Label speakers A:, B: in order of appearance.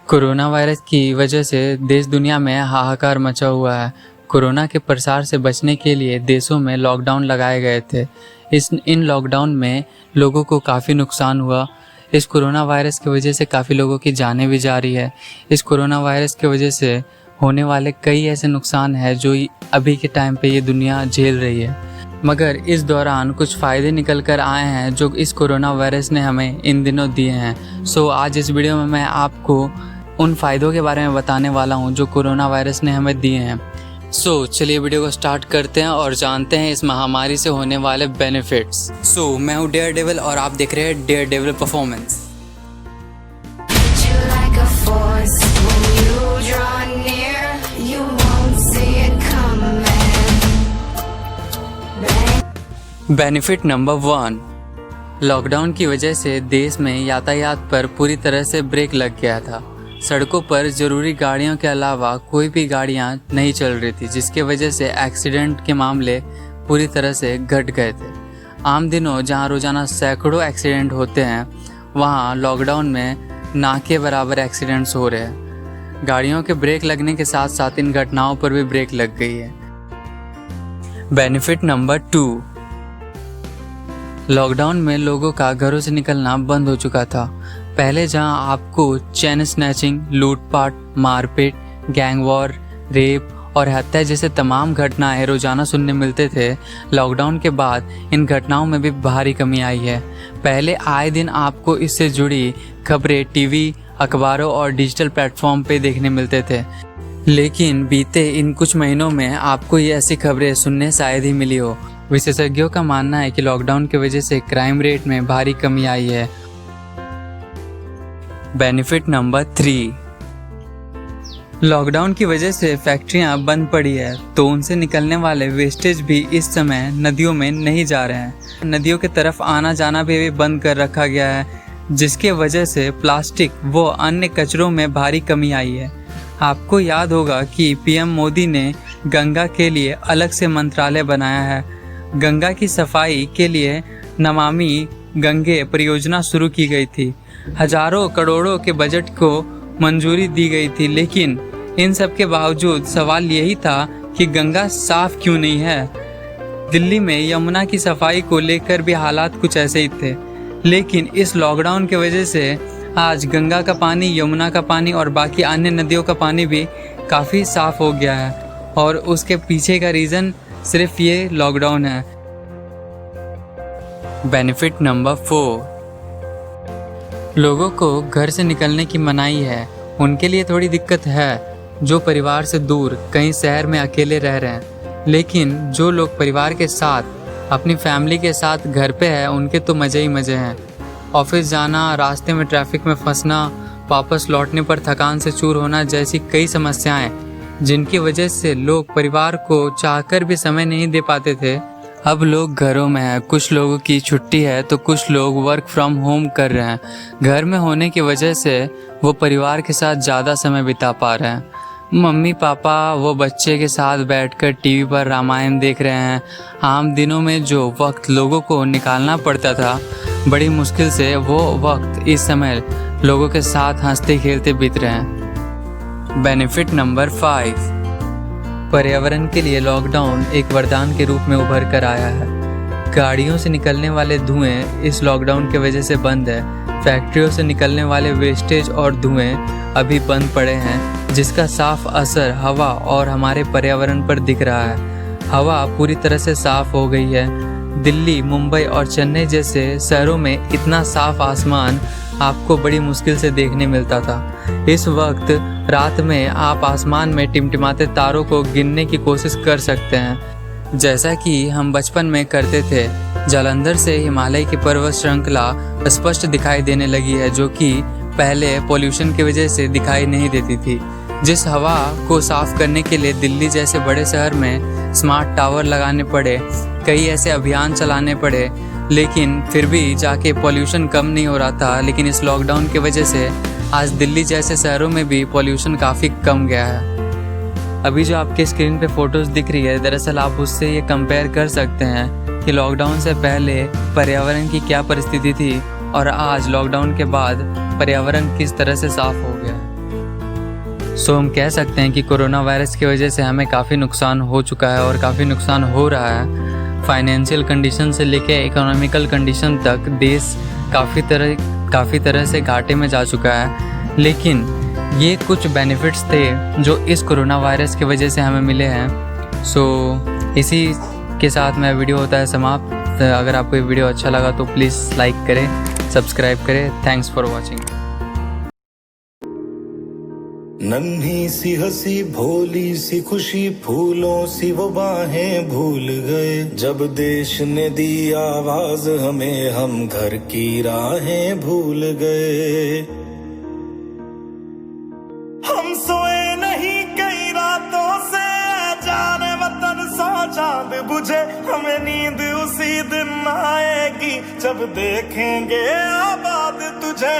A: Corona virus की वजह से देश दुनिया में हाहाकार मचा हुआ है। कोरोना के प्रसार से बचने के लिए देशों में लॉकडाउन लगाए गए थे। इन लॉकडाउन में लोगों को काफ़ी नुकसान हुआ। इस कोरोना वायरस की वजह से काफ़ी लोगों की जानें भी जा रही है। इस कोरोना वायरस की वजह से होने वाले कई ऐसे नुकसान हैं जो अभी के टाइम पे ये दुनिया झेल रही है, मगर इस दौरान कुछ फ़ायदे निकल कर आए हैं जो इस कोरोना वायरस ने हमें इन दिनों दिए हैं। सो आज इस वीडियो में मैं आपको उन फ़ायदों के बारे में बताने वाला हूं जो कोरोना वायरस ने हमें दिए हैं। चलिए वीडियो को स्टार्ट करते हैं और जानते हैं इस महामारी से होने वाले बेनिफिट्स। मैं हूं डेयर डेविल और आप देख रहे हैं dare devil performance. Benefit number 1, lockdown की वजह से देश में यातायात पर पूरी तरह से ब्रेक लग गया था। सड़कों पर ज़रूरी गाड़ियों के अलावा कोई भी गाड़ियां नहीं चल रही थी, जिसके वजह से एक्सीडेंट के मामले पूरी तरह से घट गए थे। आम दिनों जहां रोज़ाना सैकड़ों एक्सीडेंट होते हैं, वहां लॉकडाउन में ना के बराबर एक्सीडेंट्स हो रहे हैं। गाड़ियों के ब्रेक लगने के साथ साथ इन घटनाओं पर भी ब्रेक लग गई है। बेनिफिट नंबर 2, लॉकडाउन में लोगों का घरों से निकलना बंद हो चुका था। पहले जहां आपको चेन स्नैचिंग, लूटपाट, मारपीट, गैंग वॉर, रेप और हत्या जैसे तमाम घटनाएं रोजाना सुनने मिलते थे, लॉकडाउन के बाद इन घटनाओं में भी भारी कमी आई है। पहले आए दिन आपको इससे जुड़ी खबरें टीवी, अखबारों और डिजिटल प्लेटफॉर्म पे देखने मिलते थे, लेकिन बीते इन कुछ महीनों में आपको ये ऐसी खबरें सुनने शायद ही मिली हो। विशेषज्ञों का मानना है कि लॉकडाउन की वजह से क्राइम रेट में भारी कमी आई है। बेनिफिट नंबर 3, लॉकडाउन की वजह से फैक्ट्रियां बंद पड़ी है, तो उनसे निकलने वाले वेस्टेज भी इस समय नदियों में नहीं जा रहे हैं। नदियों की तरफ आना जाना भी बंद कर रखा गया है, जिसके वजह से प्लास्टिक व अन्य कचरों में भारी कमी आई है। आपको याद होगा कि पीएम मोदी ने गंगा के लिए अलग से मंत्रालय बनाया है। गंगा की सफाई के लिए नमामि गंगे परियोजना शुरू की गई थी। हजारों करोड़ों के बजट को मंजूरी दी गई थी, लेकिन इन सब के बावजूद सवाल यही था कि गंगा साफ क्यों नहीं है। दिल्ली में यमुना की सफाई को लेकर भी हालात कुछ ऐसे ही थे, लेकिन इस लॉकडाउन की वजह से आज गंगा का पानी, यमुना का पानी और बाकी अन्य नदियों का पानी भी काफ़ी साफ हो गया है, और उसके पीछे का रीज़न सिर्फ ये लॉकडाउन है। बेनिफिट नंबर 4, लोगों को घर से निकलने की मनाही है। उनके लिए थोड़ी दिक्कत है जो परिवार से दूर कहीं शहर में अकेले रह रहे हैं, लेकिन जो लोग परिवार के साथ, अपनी फैमिली के साथ घर पे है, उनके तो मज़े ही मज़े हैं। ऑफिस जाना, रास्ते में ट्रैफिक में फंसना, वापस लौटने पर थकान से चूर होना जैसी कई समस्याएं, जिनकी वजह से लोग परिवार को चाहकर भी समय नहीं दे पाते थे, अब लोग घरों में हैं। कुछ लोगों की छुट्टी है तो कुछ लोग वर्क फ्रॉम होम कर रहे हैं। घर में होने की वजह से वो परिवार के साथ ज़्यादा समय बिता पा रहे हैं। मम्मी पापा वो बच्चे के साथ बैठकर टीवी पर रामायण देख रहे हैं। आम दिनों में जो वक्त लोगों को निकालना पड़ता था, बड़ी मुश्किल से वो वक्त इस समय लोगों के साथ हंसते खेलते बीत रहे हैं। बेनिफिट नंबर 5, पर्यावरण के लिए लॉकडाउन एक वरदान के रूप में उभर कर आया है। गाड़ियों से निकलने वाले धुएं इस लॉकडाउन की वजह से बंद है। फैक्ट्रियों से निकलने वाले वेस्टेज और धुएं अभी बंद पड़े हैं, जिसका साफ असर हवा और हमारे पर्यावरण पर दिख रहा है। हवा पूरी तरह से साफ हो गई है। दिल्ली, मुंबई और चेन्नई जैसे शहरों में इतना साफ आसमान आपको बड़ी मुश्किल से देखने मिलता था। इस वक्त रात में आप आसमान में टिमटिमाते तारों को गिनने की कोशिश कर सकते हैं, जैसा कि हम बचपन में करते थे। जालंधर से हिमालय की पर्वत श्रृंखला स्पष्ट दिखाई देने लगी है, जो कि पहले पोल्यूशन की वजह से दिखाई नहीं देती थी। जिस हवा को साफ करने के लिए दिल्ली जैसे बड़े शहर में स्मार्ट टावर लगाने पड़े, कई ऐसे अभियान चलाने पड़े, लेकिन फिर भी जाके पोल्यूशन कम नहीं हो रहा था। लेकिन इस लॉकडाउन की वजह से आज दिल्ली जैसे शहरों में भी पोल्यूशन काफ़ी कम गया है। अभी जो आपके स्क्रीन पे फोटोज़ दिख रही है, दरअसल आप उससे ये कंपेयर कर सकते हैं कि लॉकडाउन से पहले पर्यावरण की क्या परिस्थिति थी और आज लॉकडाउन के बाद पर्यावरण किस तरह से साफ हो गया। सो हम कह सकते हैं कि कोरोना वायरस की वजह से हमें काफ़ी नुकसान हो चुका है और काफ़ी नुकसान हो रहा है। फाइनेंशियल कंडीशन से लेके इकोनॉमिकल कंडीशन तक देश काफ़ी तरह से घाटे में जा चुका है। लेकिन ये कुछ बेनिफिट्स थे जो इस कोरोना वायरस की वजह से हमें मिले हैं। सो इसी के साथ मेरा वीडियो होता है समाप्त। अगर आपको ये वीडियो अच्छा लगा तो प्लीज़ लाइक करें, सब्सक्राइब करें। Thanks for watching.
B: नन्ही सी हंसी भोली सी खुशी फूलों सी वो बाहें भूल गए, जब देश ने दी आवाज हमें हम घर की राहें भूल गए। हम सोए नहीं कई रातों से, जाने वतन सा चांद बुझे, हमें नींद उसी दिन आएगी जब देखेंगे आबाद तुझे।